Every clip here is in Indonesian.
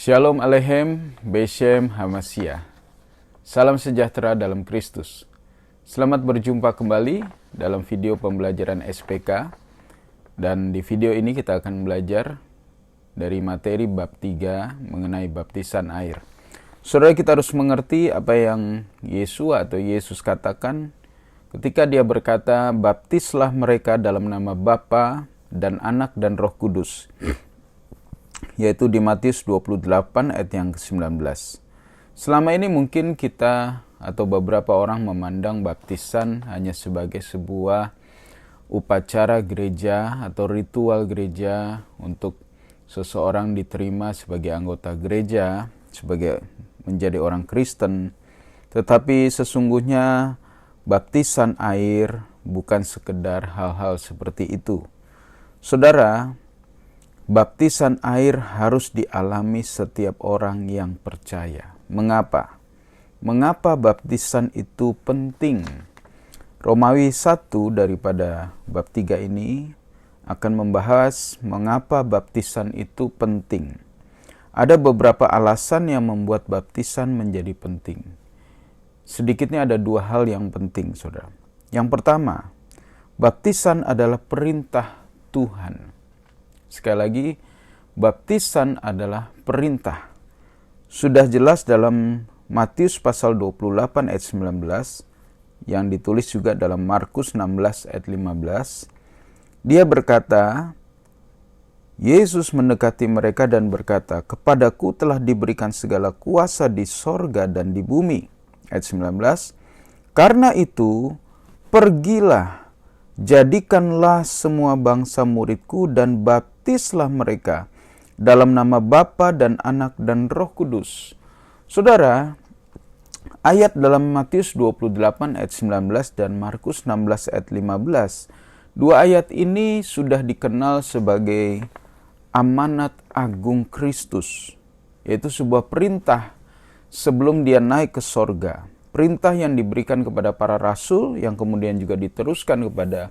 Shalom Aleichem, Beshem Hamashiach. Salam sejahtera dalam Kristus. Selamat berjumpa kembali dalam video pembelajaran SPK. Dan di video ini kita akan belajar dari materi bab 3 mengenai baptisan air. Saudara, kita harus mengerti apa yang Yesus katakan ketika dia berkata, "Baptislah mereka dalam nama Bapa dan Anak dan Roh Kudus." Yaitu di Matius 28 ayat yang ke-19. Selama ini mungkin kita atau beberapa orang memandang baptisan hanya sebagai sebuah upacara gereja atau ritual gereja untuk seseorang diterima sebagai anggota gereja, sebagai menjadi orang Kristen. Tetapi sesungguhnya baptisan air bukan sekedar hal-hal seperti itu. Saudara, baptisan air harus dialami setiap orang yang percaya. Mengapa? Mengapa baptisan itu penting? Romawi 1 daripada bab 3 ini akan membahas mengapa baptisan itu penting. Ada beberapa alasan yang membuat baptisan menjadi penting. Sedikitnya ada dua hal yang penting, saudara. Yang pertama, baptisan adalah perintah Tuhan. Sekali lagi, baptisan adalah perintah. Sudah jelas dalam Matius pasal 28 ayat 19, yang ditulis juga dalam Markus 16 ayat 15. Dia berkata, Yesus mendekati mereka dan berkata, "Kepadaku telah diberikan segala kuasa di sorga dan di bumi." Ayat 19, "Karena itu, pergilah, jadikanlah semua bangsa muridku dan baptislah mereka dalam nama Bapa dan Anak dan Roh Kudus." Saudara, ayat dalam Matius 28 ayat 19 dan Markus 16 ayat 15, dua ayat ini sudah dikenal sebagai amanat agung Kristus, yaitu sebuah perintah sebelum dia naik ke sorga. Perintah yang diberikan kepada para rasul, yang kemudian juga diteruskan kepada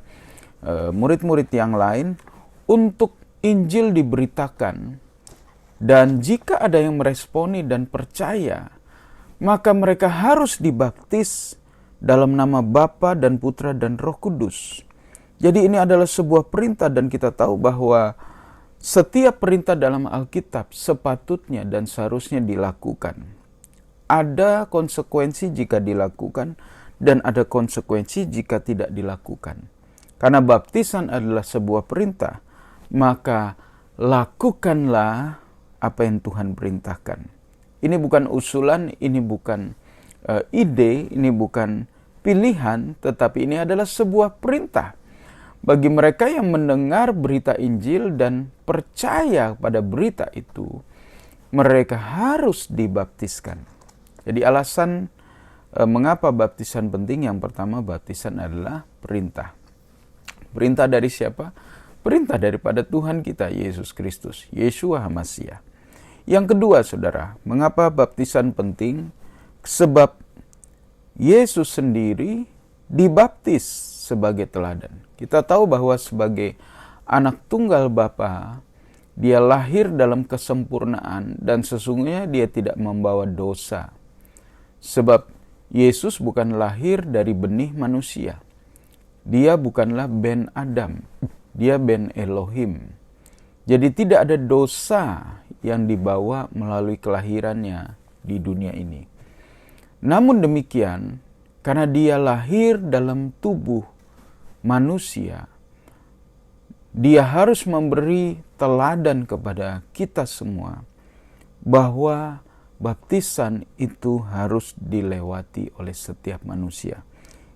murid-murid yang lain, untuk Injil diberitakan. Dan jika ada yang meresponi dan percaya, maka mereka harus dibaptis dalam nama Bapa dan Putra dan Roh Kudus. Jadi ini adalah sebuah perintah, dan kita tahu bahwa setiap perintah dalam Alkitab sepatutnya dan seharusnya dilakukan. Ada konsekuensi jika dilakukan dan ada konsekuensi jika tidak dilakukan. Karena baptisan adalah sebuah perintah, maka lakukanlah apa yang Tuhan perintahkan. Ini bukan usulan, ini bukan ide, ini bukan pilihan, tetapi ini adalah sebuah perintah. Bagi mereka yang mendengar berita Injil dan percaya pada berita itu, mereka harus dibaptiskan. Jadi alasan mengapa baptisan penting, yang pertama, baptisan adalah perintah. Perintah dari siapa? Perintah daripada Tuhan kita, Yesus Kristus, Yeshua Hamashiach. Yang kedua, saudara, mengapa baptisan penting? Sebab Yesus sendiri dibaptis sebagai teladan. Kita tahu bahwa sebagai anak tunggal Bapa, dia lahir dalam kesempurnaan dan sesungguhnya dia tidak membawa dosa. Sebab Yesus bukan lahir dari benih manusia. Dia bukanlah ben Adam, dia ben Elohim. Jadi tidak ada dosa yang dibawa melalui kelahirannya di dunia ini. Namun demikian, karena dia lahir dalam tubuh manusia, dia harus memberi teladan kepada kita semua bahwa baptisan itu harus dilewati oleh setiap manusia.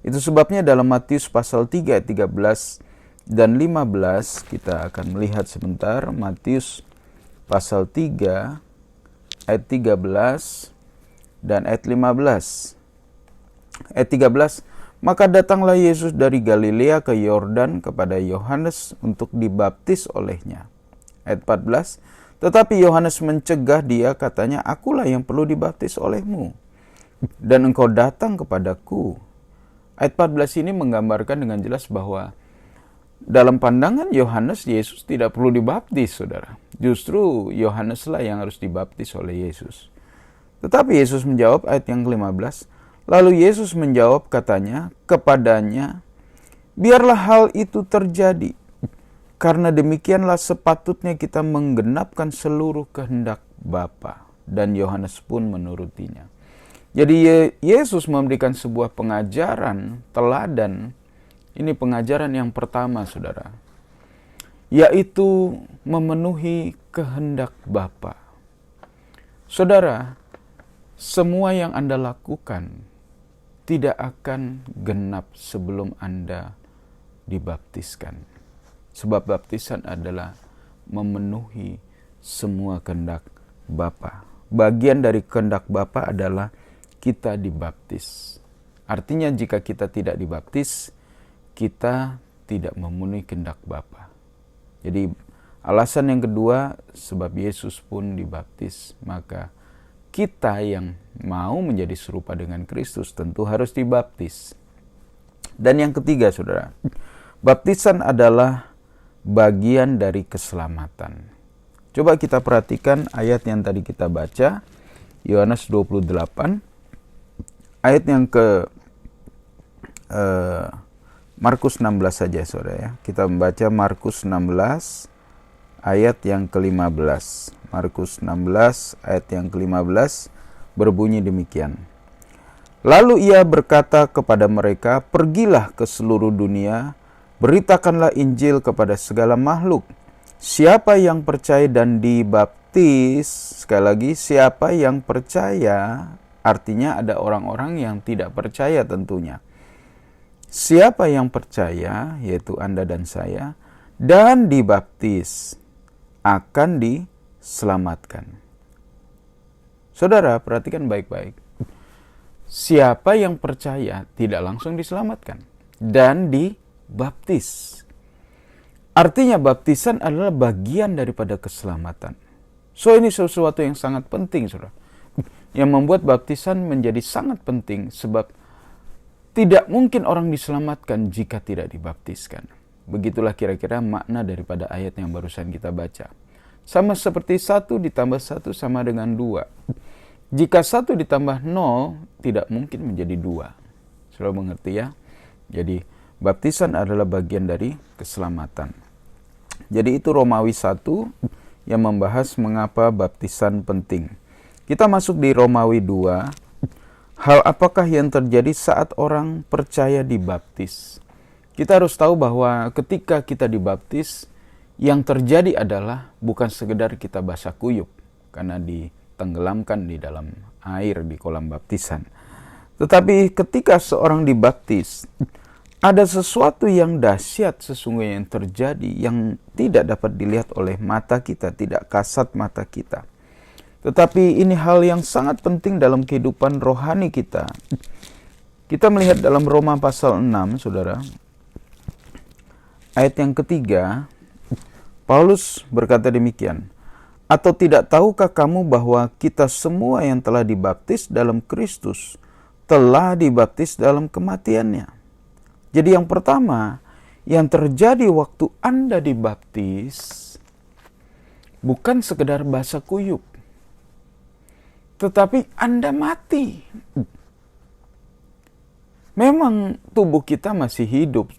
Itu sebabnya dalam Matius pasal 3 ayat 13 dan 15, kita akan melihat sebentar Matius pasal 3 ayat 13 dan ayat 15. Ayat 13, "Maka datanglah Yesus dari Galilea ke Yordan kepada Yohanes untuk dibaptis olehnya." Ayat 14, "Tetapi Yohanes mencegah dia, katanya, 'Akulah yang perlu dibaptis olehmu, dan engkau datang kepadaku.'" Ayat 14 ini menggambarkan dengan jelas bahwa dalam pandangan Yohanes, Yesus tidak perlu dibaptis, saudara. Justru Yohaneslah yang harus dibaptis oleh Yesus. Tetapi Yesus menjawab, ayat yang ke-15, lalu Yesus menjawab katanya kepadanya, biarlah hal itu terjadi, karena demikianlah sepatutnya kita menggenapkan seluruh kehendak Bapa. Dan Yohanes pun menurutinya. Jadi Yesus memberikan sebuah pengajaran, teladan. Ini pengajaran yang pertama, saudara. Yaitu memenuhi kehendak Bapa. Saudara, semua yang Anda lakukan tidak akan genap sebelum Anda dibaptiskan. Sebab baptisan adalah memenuhi semua kehendak Bapa. Bagian dari kehendak Bapa adalah kita dibaptis. Artinya jika kita tidak dibaptis, kita tidak memenuhi kehendak Bapa. Jadi alasan yang kedua, sebab Yesus pun dibaptis, maka kita yang mau menjadi serupa dengan Kristus tentu harus dibaptis. Dan yang ketiga, saudara, baptisan adalah bagian dari keselamatan. Coba kita perhatikan ayat yang tadi kita baca, Yohanes 28, ayat yang ke Markus 16 saja, saudara ya. Kita membaca Markus 16 ayat yang ke-15. Markus 16 ayat yang ke-15 berbunyi demikian. Lalu ia berkata kepada mereka, pergilah ke seluruh dunia, beritakanlah Injil kepada segala makhluk. Siapa yang percaya dan dibaptis, sekali lagi, siapa yang percaya, artinya ada orang-orang yang tidak percaya tentunya. Siapa yang percaya, yaitu Anda dan saya, dan dibaptis, akan diselamatkan. Saudara, perhatikan baik-baik. Siapa yang percaya tidak langsung diselamatkan dan dibaptis. Artinya baptisan adalah bagian daripada keselamatan. So ini sesuatu yang sangat penting, saudara. Yang membuat baptisan menjadi sangat penting sebab tidak mungkin orang diselamatkan jika tidak dibaptiskan. Begitulah kira-kira makna daripada ayat yang barusan kita baca. Sama seperti 1 ditambah 1 sama dengan 2. Jika 1 ditambah 0, tidak mungkin menjadi 2. Sudah mengerti ya? Jadi, baptisan adalah bagian dari keselamatan. Jadi itu Romawi 1 yang membahas mengapa baptisan penting. Kita masuk di Romawi 2. Hal apakah yang terjadi saat orang percaya dibaptis? Kita harus tahu bahwa ketika kita dibaptis, yang terjadi adalah bukan sekedar kita basah kuyup karena ditenggelamkan di dalam air di kolam baptisan. Tetapi ketika seorang dibaptis, ada sesuatu yang dahsyat sesungguhnya yang terjadi yang tidak dapat dilihat oleh mata kita, tidak kasat mata kita. Tetapi ini hal yang sangat penting dalam kehidupan rohani kita. Kita melihat dalam Roma pasal 6, saudara. Ayat yang ketiga, Paulus berkata demikian. Atau tidak tahukah kamu bahwa kita semua yang telah dibaptis dalam Kristus telah dibaptis dalam kematiannya? Jadi yang pertama, yang terjadi waktu Anda dibaptis bukan sekedar basah kuyup, tetapi Anda mati. Memang tubuh kita masih hidup,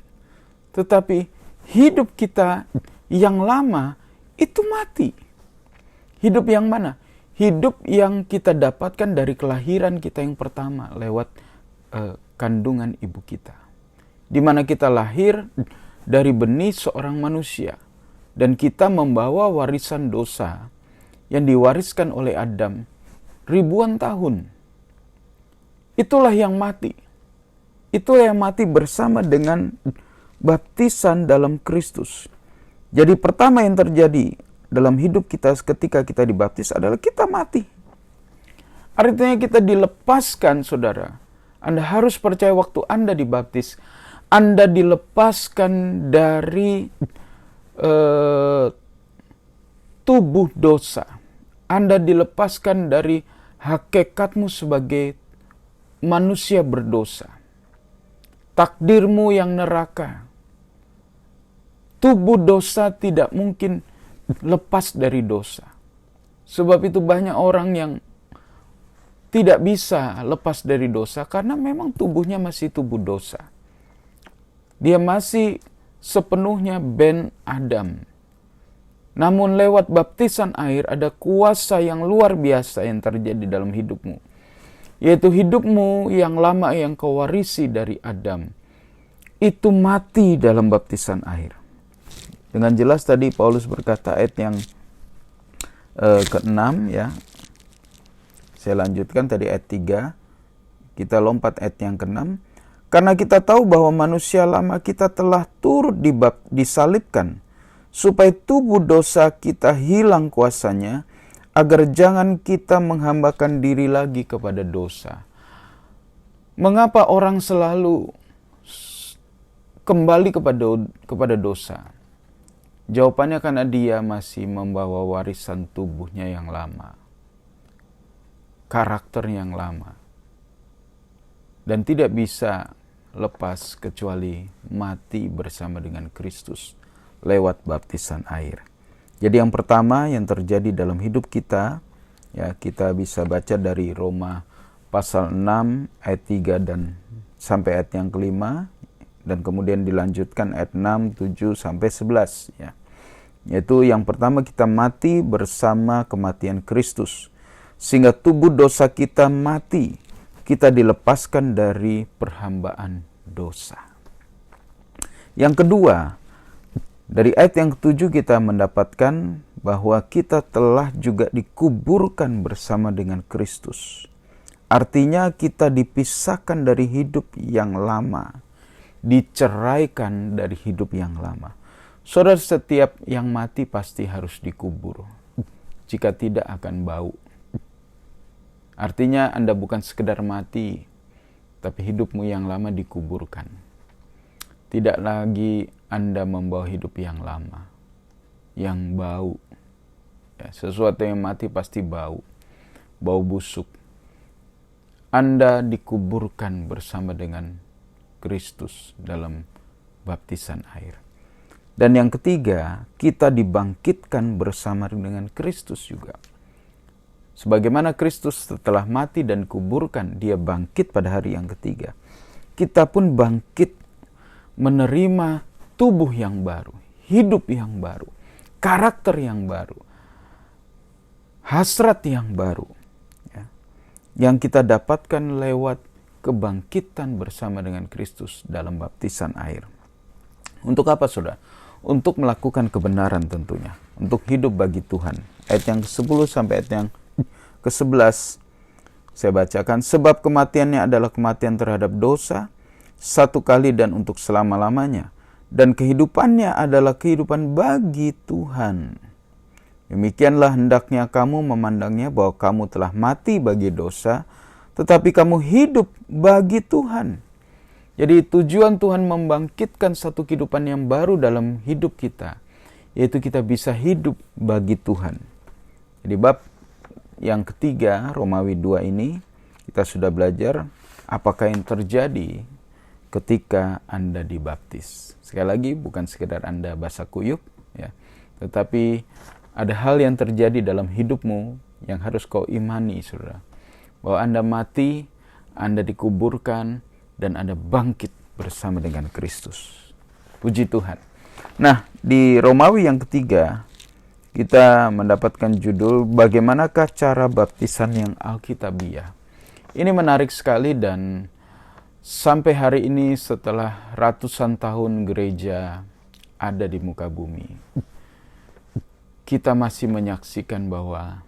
tetapi hidup kita yang lama itu mati. Hidup yang mana? Hidup yang kita dapatkan dari kelahiran kita yang pertama lewat kandungan ibu kita. Di mana kita lahir dari benih seorang manusia. Dan kita membawa warisan dosa yang diwariskan oleh Adam ribuan tahun. Itulah yang mati. Itulah yang mati bersama dengan baptisan dalam Kristus. Jadi pertama yang terjadi dalam hidup kita ketika kita dibaptis adalah kita mati. Artinya kita dilepaskan, saudara. Anda harus percaya waktu Anda dibaptis, Anda dilepaskan dari tubuh dosa. Anda dilepaskan dari hakikatmu sebagai manusia berdosa. Takdirmu yang neraka. tubuh dosa tidak mungkin lepas dari dosa. Sebab itu banyak orang yang tidak bisa lepas dari dosa karena memang tubuhnya masih tubuh dosa. Dia masih sepenuhnya ben Adam. Namun lewat baptisan air ada kuasa yang luar biasa yang terjadi dalam hidupmu. Yaitu hidupmu yang lama yang kau warisi dari Adam. Itu mati dalam baptisan air. Dengan jelas tadi Paulus berkata ayat yang ke-6 ya. Saya lanjutkan tadi ayat 3. Kita lompat ayat yang ke-6. Karena kita tahu bahwa manusia lama kita telah turut disalibkan, supaya tubuh dosa kita hilang kuasanya, agar jangan kita menghambakan diri lagi kepada dosa. Mengapa orang selalu kembali kepada dosa? Jawabannya karena dia masih membawa warisan tubuhnya yang lama, karakter yang lama, dan tidak bisa lepas kecuali mati bersama dengan Kristus lewat baptisan air. Jadi yang pertama yang terjadi dalam hidup kita, ya kita bisa baca dari Roma pasal 6 ayat 3 dan sampai ayat yang kelima, dan kemudian dilanjutkan ayat 6, 7 sampai 11 ya. Yaitu yang pertama kita mati bersama kematian Kristus sehingga tubuh dosa kita mati. Kita dilepaskan dari perhambaan dosa. Yang kedua, dari ayat yang ke-7 kita mendapatkan bahwa kita telah juga dikuburkan bersama dengan Kristus. Artinya kita dipisahkan dari hidup yang lama, diceraikan dari hidup yang lama. Saudara, setiap yang mati pasti harus dikubur. Jika tidak akan bau. Artinya Anda bukan sekedar mati, tapi hidupmu yang lama dikuburkan. Tidak lagi Anda membawa hidup yang lama, yang bau. Ya, sesuatu yang mati pasti bau, bau busuk. Anda dikuburkan bersama dengan Kristus dalam baptisan air. Dan yang ketiga, kita dibangkitkan bersama dengan Kristus juga. Sebagaimana Kristus setelah mati dan kuburkan, dia bangkit pada hari yang ketiga. Kita pun bangkit menerima tubuh yang baru, hidup yang baru, karakter yang baru, hasrat yang baru. Ya, yang kita dapatkan lewat kebangkitan bersama dengan Kristus dalam baptisan air. Untuk apa, saudara? Untuk melakukan kebenaran tentunya. Untuk hidup bagi Tuhan. Ayat yang ke-10 sampai ayat yang ke-11 saya bacakan. Sebab kematiannya adalah kematian terhadap dosa, satu kali dan untuk selama-lamanya. Dan kehidupannya adalah kehidupan bagi Tuhan. Demikianlah hendaknya kamu memandangnya bahwa kamu telah mati bagi dosa, tetapi kamu hidup bagi Tuhan. Jadi tujuan Tuhan membangkitkan satu kehidupan yang baru dalam hidup kita, yaitu kita bisa hidup bagi Tuhan. Jadi bab yang ketiga, Romawi 2 ini, kita sudah belajar apakah yang terjadi ketika Anda dibaptis. Sekali lagi, bukan sekedar Anda basah kuyup, ya, tetapi ada hal yang terjadi dalam hidupmu yang harus kau imani, saudara. Bahwa Anda mati, Anda dikuburkan, dan Anda bangkit bersama dengan Kristus. Puji Tuhan. Nah, di Romawi yang ketiga, kita mendapatkan judul bagaimanakah cara baptisan yang alkitabiah. Ini menarik sekali dan sampai hari ini setelah ratusan tahun gereja ada di muka bumi, kita masih menyaksikan bahwa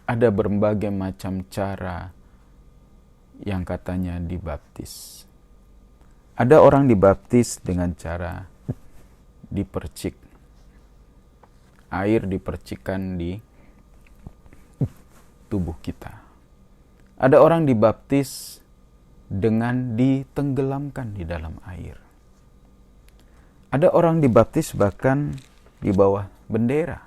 ada berbagai macam cara yang katanya dibaptis. Ada orang dibaptis dengan cara dipercik. Air dipercikkan di tubuh kita. Ada orang dibaptis dengan ditenggelamkan di dalam air. Ada orang dibaptis bahkan di bawah bendera.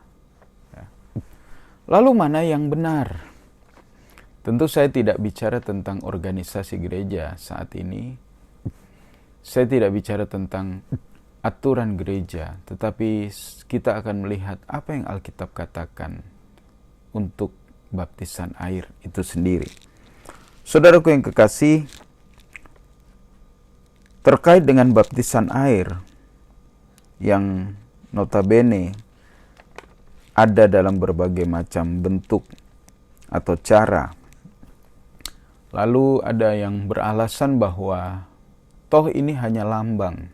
Lalu mana yang benar? Tentu saya tidak bicara tentang organisasi gereja saat ini. Saya tidak bicara tentang aturan gereja, tetapi kita akan melihat apa yang Alkitab katakan untuk baptisan air itu sendiri. Saudaraku yang kekasih, terkait dengan baptisan air yang notabene ada dalam berbagai macam bentuk atau cara. Lalu ada yang beralasan bahwa toh ini hanya lambang.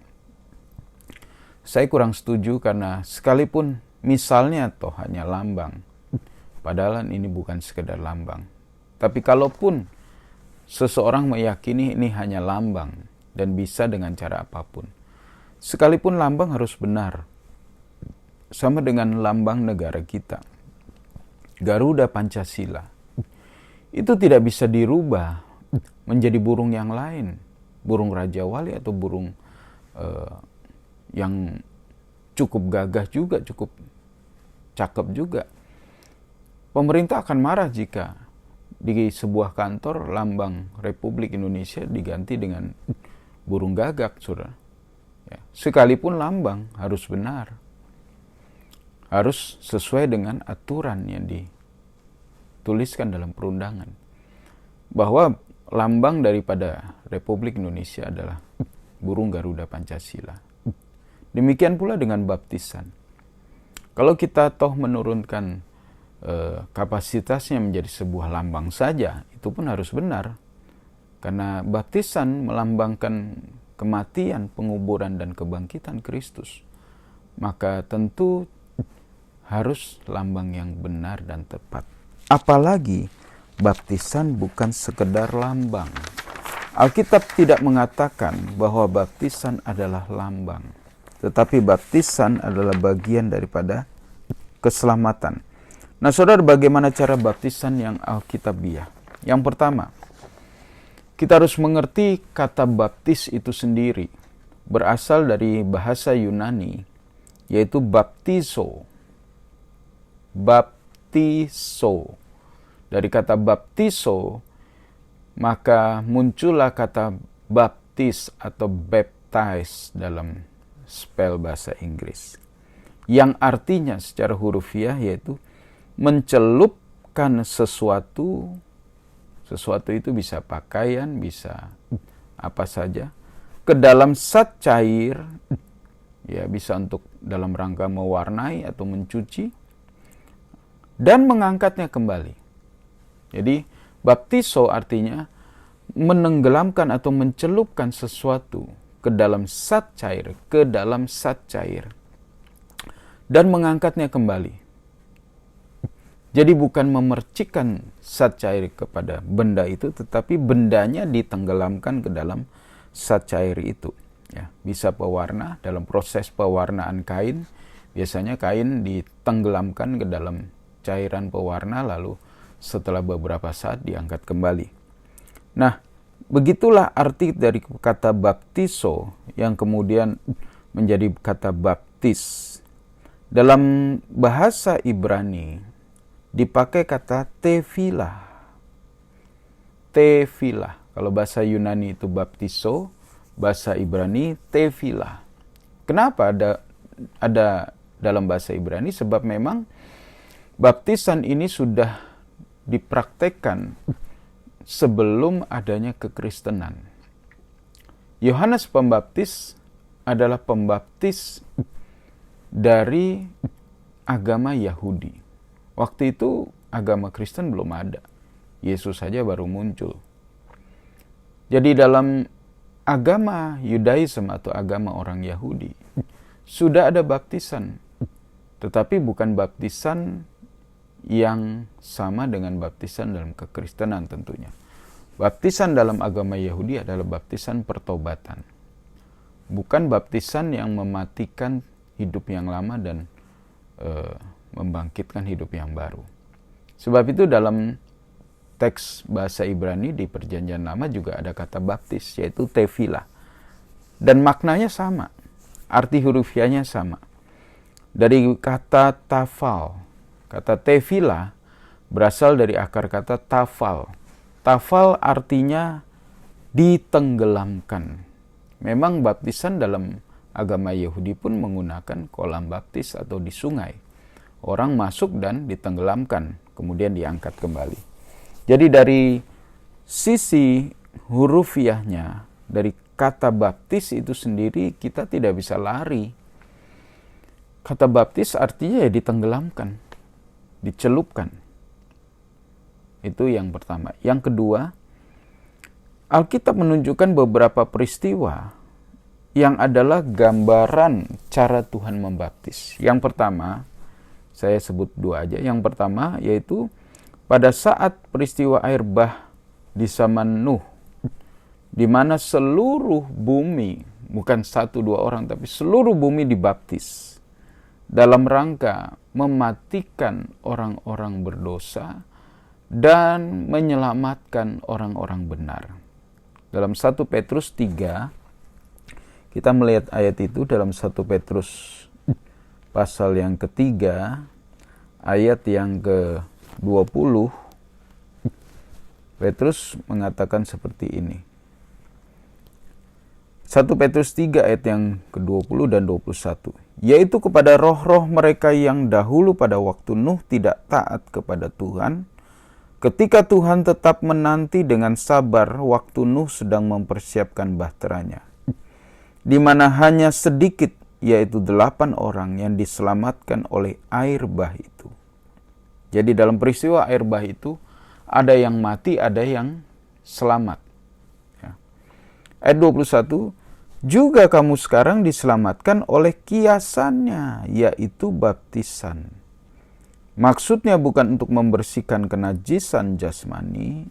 Saya kurang setuju karena sekalipun misalnya toh hanya lambang, padahal ini bukan sekedar lambang. Tapi kalaupun seseorang meyakini ini hanya lambang dan bisa dengan cara apapun, sekalipun lambang harus benar. Sama dengan lambang negara kita, Garuda Pancasila. Itu tidak bisa dirubah menjadi burung yang lain, burung Raja Wali atau burung yang cukup gagah juga, cukup cakep juga. Pemerintah akan marah jika di sebuah kantor lambang Republik Indonesia diganti dengan burung gagak, saudara. Ya, sekalipun lambang harus benar, harus sesuai dengan aturan yang dituliskan dalam perundangan. Bahwa lambang daripada Republik Indonesia adalah burung Garuda Pancasila. Demikian pula dengan baptisan. Kalau kita toh menurunkan kapasitasnya menjadi sebuah lambang saja, itu pun harus benar. Karena baptisan melambangkan kematian, penguburan, dan kebangkitan Kristus. Maka tentu harus lambang yang benar dan tepat. Apalagi baptisan bukan sekedar lambang. Alkitab tidak mengatakan bahwa baptisan adalah lambang, tetapi baptisan adalah bagian daripada keselamatan. Nah, saudara, bagaimana cara baptisan yang alkitabiah? Yang pertama, kita harus mengerti kata baptis itu sendiri berasal dari bahasa Yunani, yaitu baptizo. Baptizo. Dari kata baptizo, maka muncullah kata baptis atau baptize dalam spell bahasa Inggris, yang artinya secara hurufiah yaitu mencelupkan sesuatu. Sesuatu itu bisa pakaian, bisa apa saja, ke dalam zat cair, ya bisa untuk dalam rangka mewarnai atau mencuci, dan mengangkatnya kembali. Jadi baptizo artinya menenggelamkan atau mencelupkan sesuatu ke dalam zat cair, dan mengangkatnya kembali. Jadi bukan memercikkan zat cair kepada benda itu, tetapi bendanya ditenggelamkan ke dalam zat cair itu. Ya, bisa pewarna, dalam proses pewarnaan kain, biasanya kain ditenggelamkan ke dalam cairan pewarna, lalu setelah beberapa saat diangkat kembali. Nah, begitulah arti dari kata baptizo yang kemudian menjadi kata baptis. Dalam bahasa Ibrani dipakai kata tevilah. Tevilah. Kalau bahasa Yunani itu baptizo, bahasa Ibrani tevilah. Kenapa ada dalam bahasa Ibrani? Sebab memang baptisan ini sudah dipraktekkan sebelum adanya kekristenan. Yohanes Pembaptis adalah pembaptis dari agama Yahudi. Waktu itu agama Kristen belum ada. Yesus saja baru muncul. Jadi dalam agama Yudaism atau agama orang Yahudi sudah ada baptisan, tetapi bukan baptisan yang sama dengan baptisan dalam kekristenan tentunya. Baptisan dalam agama Yahudi adalah baptisan pertobatan. Bukan baptisan yang mematikan hidup yang lama dan membangkitkan hidup yang baru. Sebab itu dalam teks bahasa Ibrani di Perjanjian Lama juga ada kata baptis, yaitu tevilah. Dan maknanya sama, arti hurufiahnya sama. Dari kata tafal. Kata tevilah berasal dari akar kata tafal. Tafal artinya ditenggelamkan. Memang baptisan dalam agama Yahudi pun menggunakan kolam baptis atau di sungai. Orang masuk dan ditenggelamkan, kemudian diangkat kembali. Jadi dari sisi hurufiahnya, dari kata baptis itu sendiri kita tidak bisa lari. Kata baptis artinya ya ditenggelamkan, dicelupkan. Itu yang pertama. Yang kedua, Alkitab menunjukkan beberapa peristiwa yang adalah gambaran cara Tuhan membaptis. Yang pertama, saya sebut dua aja. Yang pertama yaitu pada saat peristiwa air bah di zaman Nuh, di mana seluruh bumi, bukan satu dua orang, tapi seluruh bumi dibaptis dalam rangka mematikan orang-orang berdosa dan menyelamatkan orang-orang benar. Dalam 1 Petrus 3, kita melihat ayat itu dalam 1 Petrus pasal yang ketiga, ayat yang ke-20, Petrus mengatakan seperti ini. 1 Petrus 3 ayat yang ke-20 dan 21. Yaitu kepada roh-roh mereka yang dahulu pada waktu Nuh tidak taat kepada Tuhan, ketika Tuhan tetap menanti dengan sabar waktu Nuh sedang mempersiapkan bahteranya, di mana hanya sedikit, yaitu 8 orang yang diselamatkan oleh air bah itu. Jadi dalam peristiwa air bah itu, ada yang mati, ada yang selamat. Ya. Ayat 21, juga kamu sekarang diselamatkan oleh kiasannya, yaitu baptisan. Maksudnya bukan untuk membersihkan kenajisan jasmani,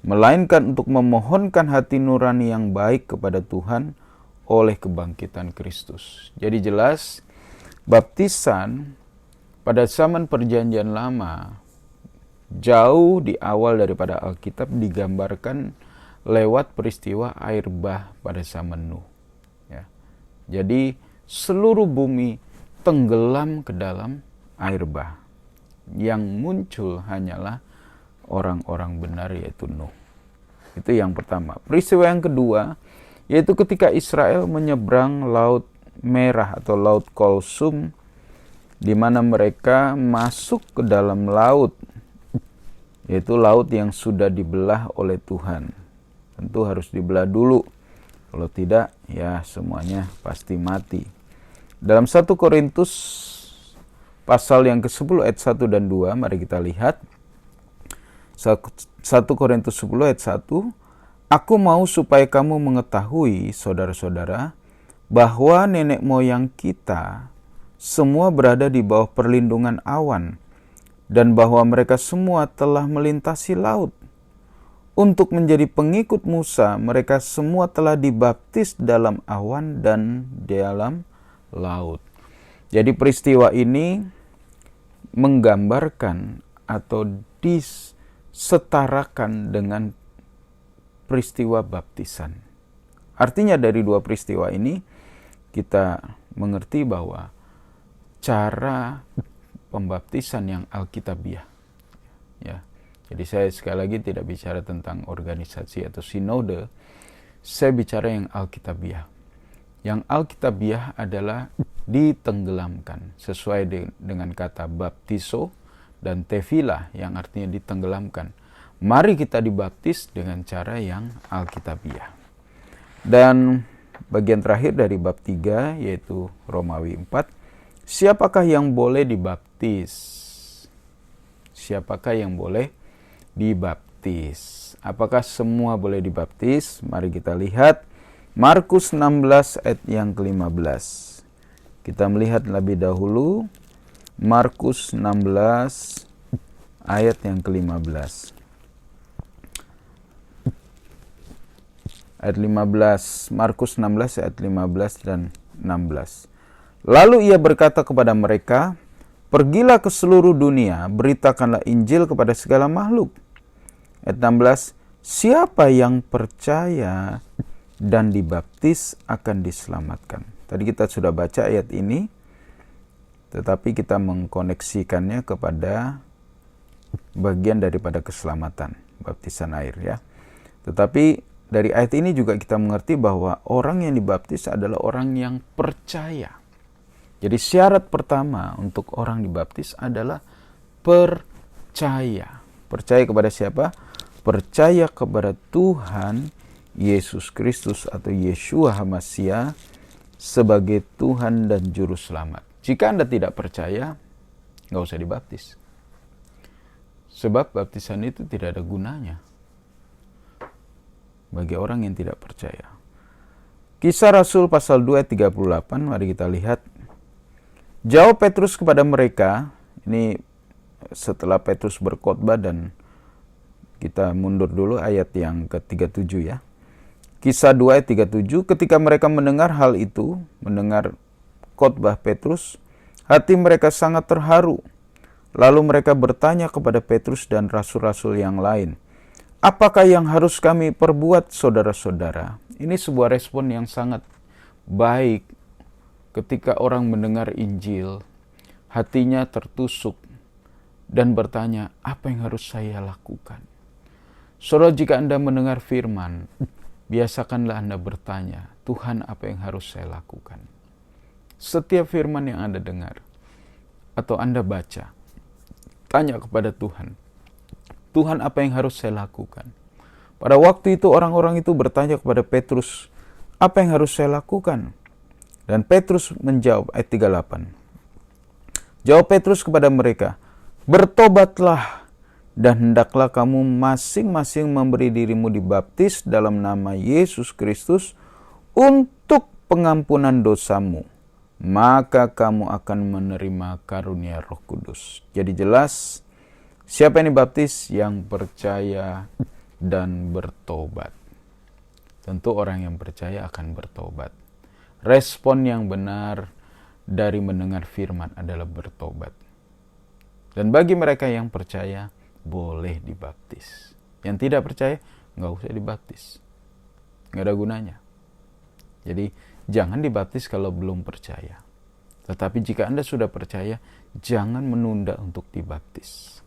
melainkan untuk memohonkan hati nurani yang baik kepada Tuhan oleh kebangkitan Kristus. Jadi jelas, baptisan pada zaman perjanjian lama, jauh di awal daripada Alkitab digambarkan lewat peristiwa air bah pada zaman Nuh. Ya. Jadi seluruh bumi tenggelam ke dalam air bah. Yang muncul hanyalah orang-orang benar, yaitu Nuh. Itu yang pertama. Peristiwa yang kedua, yaitu ketika Israel menyeberang Laut Merah atau Laut Kulsum, di mana mereka masuk ke dalam laut, yaitu laut yang sudah dibelah oleh Tuhan. Tentu harus dibelah dulu. Kalau tidak, ya semuanya pasti mati. Dalam 1 Korintus pasal yang ke-10 ayat 1 dan 2, mari kita lihat. 1 Korintus 10 ayat 1, aku mau supaya kamu mengetahui, saudara-saudara, bahwa nenek moyang kita semua berada di bawah perlindungan awan, dan bahwa mereka semua telah melintasi laut. Untuk menjadi pengikut Musa, mereka semua telah dibaptis dalam awan dan dalam laut. Jadi peristiwa ini menggambarkan atau disetarakan dengan peristiwa baptisan. Artinya dari dua peristiwa ini kita mengerti bahwa cara pembaptisan yang alkitabiah. Ya. Jadi saya sekali lagi tidak bicara tentang organisasi atau sinode, saya bicara yang alkitabiah. Yang alkitabiah adalah ditenggelamkan sesuai dengan kata baptiso dan tefila yang artinya ditenggelamkan. Mari kita dibaptis dengan cara yang alkitabiah. Dan bagian terakhir dari bab 3 yaitu Romawi 4, siapakah yang boleh dibaptis? Siapakah yang boleh dibaptis? Apakah semua boleh dibaptis? Mari kita lihat Markus 16 ayat yang ke-15. Kita melihat lebih dahulu Markus 16 ayat yang ke-15. Ayat 15, Markus 16 ayat 15 dan 16. Lalu ia berkata kepada mereka, pergilah ke seluruh dunia, beritakanlah Injil kepada segala makhluk. Ayat 16, siapa yang percaya dan dibaptis akan diselamatkan. Tadi kita sudah baca ayat ini, tetapi kita mengkoneksikannya kepada bagian daripada keselamatan, baptisan air ya. Tetapi dari ayat ini juga kita mengerti bahwa orang yang dibaptis adalah orang yang percaya. Jadi syarat pertama untuk orang dibaptis adalah percaya. Percaya kepada siapa? Percaya kepada Tuhan Yesus Kristus atau Yeshua HaMashiach sebagai Tuhan dan Juru Selamat. Jika Anda tidak percaya, nggak usah dibaptis. Sebab baptisan itu tidak ada gunanya bagi orang yang tidak percaya. Kisah Rasul pasal 2 ayat 38, mari kita lihat. Jawab Petrus kepada mereka, ini setelah Petrus berkhotbah, dan kita mundur dulu ayat yang ke-37 ya. Kisah 2 ayat 37, ketika mereka mendengar hal itu, mendengar khotbah Petrus, hati mereka sangat terharu. Lalu mereka bertanya kepada Petrus dan rasul-rasul yang lain, apakah yang harus kami perbuat, saudara-saudara? Ini sebuah respon yang sangat baik ketika orang mendengar Injil, hatinya tertusuk dan bertanya, apa yang harus saya lakukan? Saudara, jika Anda mendengar firman, biasakanlah Anda bertanya, Tuhan, apa yang harus saya lakukan? Setiap firman yang Anda dengar atau Anda baca, tanya kepada Tuhan, Tuhan, apa yang harus saya lakukan? Pada waktu itu orang-orang itu bertanya kepada Petrus, apa yang harus saya lakukan? Dan Petrus menjawab, ayat 38. Jawab Petrus kepada mereka, bertobatlah dan hendaklah kamu masing-masing memberi dirimu dibaptis dalam nama Yesus Kristus untuk pengampunan dosamu. Maka kamu akan menerima karunia Roh Kudus. Jadi jelas, siapa yang dibaptis? Yang percaya dan bertobat. Tentu orang yang percaya akan bertobat. Respon yang benar dari mendengar firman adalah bertobat. Dan bagi mereka yang percaya, boleh dibaptis. Yang tidak percaya, nggak usah dibaptis. Nggak ada gunanya. Jadi, jangan dibaptis kalau belum percaya. Tetapi jika Anda sudah percaya, jangan menunda untuk dibaptis.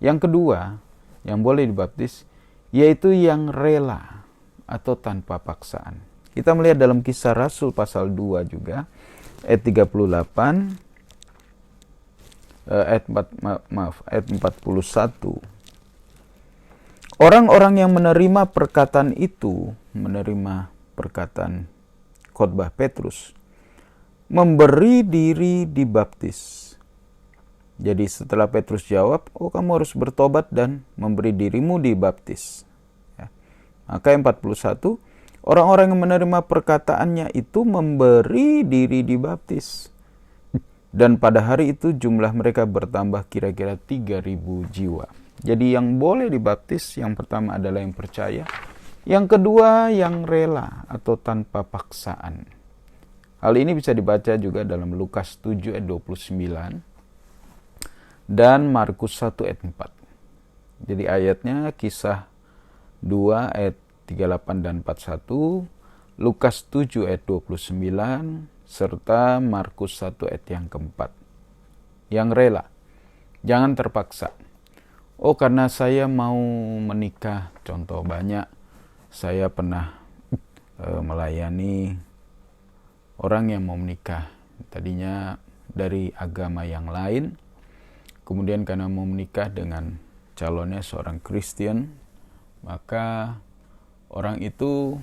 Yang kedua, yang boleh dibaptis, yaitu yang rela atau tanpa paksaan. Kita melihat dalam Kisah Rasul pasal 2 juga, ayat 38, ayat 41. Orang-orang yang menerima perkataan itu, menerima perkataan khotbah Petrus, memberi diri dibaptis. Jadi setelah Petrus jawab, kamu harus bertobat dan memberi dirimu dibaptis. Ya. Maka 41, orang-orang yang menerima perkataannya itu memberi diri dibaptis. Dan pada hari itu jumlah mereka bertambah kira-kira 3.000 jiwa. Jadi yang boleh dibaptis, yang pertama adalah yang percaya. Yang kedua yang rela atau tanpa paksaan. Hal ini bisa dibaca juga dalam Lukas 7 ayat 29 dan Markus 1 ayat 4. Jadi ayatnya Kisah 2 ayat 38 dan 41, Lukas 7 ayat 29, serta Markus 1 ayat yang keempat. Yang rela, jangan terpaksa. Karena saya mau menikah, contoh banyak, saya pernah melayani orang yang mau menikah. Tadinya dari agama yang lain, kemudian karena mau menikah dengan calonnya seorang Kristen, maka orang itu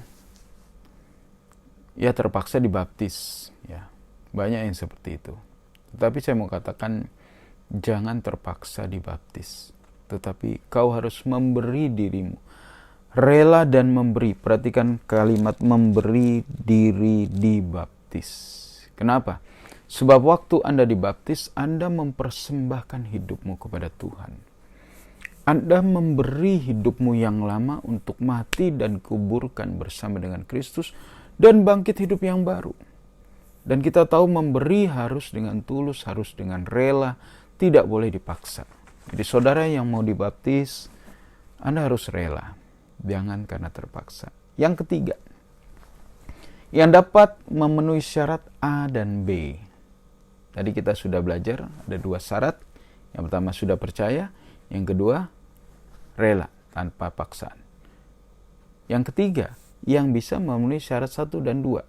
ya terpaksa dibaptis. Ya, banyak yang seperti itu. Tetapi saya mau katakan, jangan terpaksa dibaptis, tetapi kau harus memberi dirimu, rela dan memberi. Perhatikan kalimat memberi diri dibaptis. Kenapa? Sebab waktu Anda dibaptis, Anda mempersembahkan hidupmu kepada Tuhan. Anda memberi hidupmu yang lama untuk mati dan kuburkan bersama dengan Kristus dan bangkit hidup yang baru. Dan kita tahu memberi harus dengan tulus, harus dengan rela, tidak boleh dipaksa. Jadi saudara yang mau dibaptis, Anda harus rela, jangan karena terpaksa. Yang ketiga, yang dapat memenuhi syarat A dan B. Tadi kita sudah belajar, ada dua syarat. Yang pertama sudah percaya, yang kedua rela tanpa paksaan. Yang ketiga, yang bisa memenuhi syarat 1 dan 2.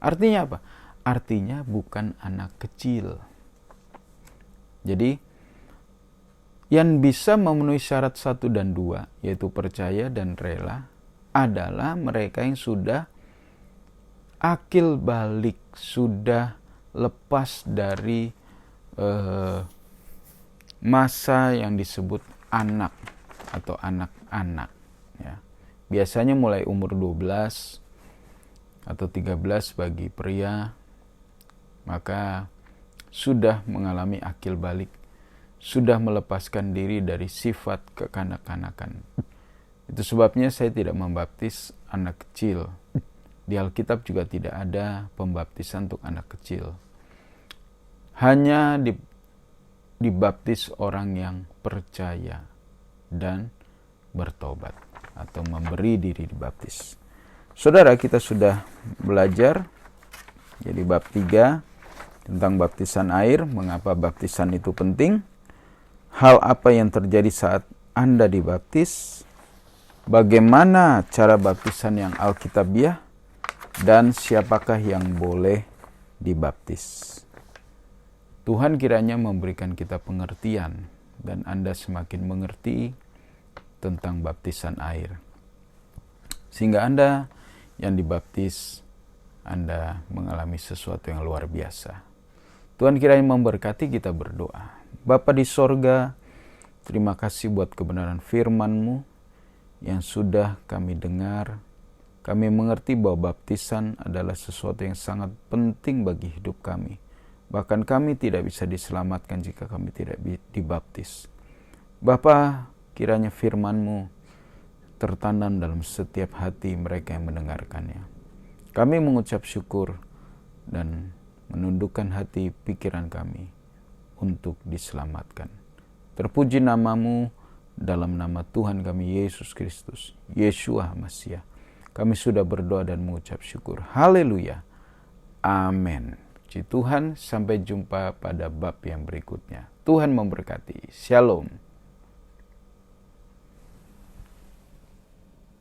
Artinya apa? Artinya bukan anak kecil. Jadi yang bisa memenuhi syarat 1 dan 2, yaitu percaya dan rela, adalah mereka yang sudah akil balik, sudah lepas dari masa yang disebut anak atau anak-anak. Ya. Biasanya mulai umur 12 atau 13 bagi pria, maka sudah mengalami akil balik, sudah melepaskan diri dari sifat kekanak-kanakan. Itu sebabnya saya tidak membaptis anak kecil. Di Alkitab juga tidak ada pembaptisan untuk anak kecil. Hanya dibaptis orang yang percaya dan bertobat atau memberi diri dibaptis. Saudara, kita sudah belajar jadi bab 3 tentang baptisan air, mengapa baptisan itu penting, hal apa yang terjadi saat Anda dibaptis, bagaimana cara baptisan yang alkitabiah, dan siapakah yang boleh dibaptis. Tuhan kiranya memberikan kita pengertian dan Anda semakin mengerti tentang baptisan air. Sehingga Anda yang dibaptis, Anda mengalami sesuatu yang luar biasa. Tuhan kiranya memberkati. Kita berdoa. Bapa di sorga, terima kasih buat kebenaran firman-Mu yang sudah kami dengar. Kami mengerti bahwa baptisan adalah sesuatu yang sangat penting bagi hidup kami. Bahkan kami tidak bisa diselamatkan jika kami tidak dibaptis. Bapa, kiranya firman-Mu tertanam dalam setiap hati mereka yang mendengarkannya. Kami mengucap syukur dan menundukkan hati pikiran kami untuk diselamatkan. Terpuji nama-Mu dalam nama Tuhan kami Yesus Kristus, Yeshua Masiah. Kami sudah berdoa dan mengucap syukur. Haleluya. Amin. Puji Tuhan, sampai jumpa pada bab yang berikutnya. Tuhan memberkati. Shalom.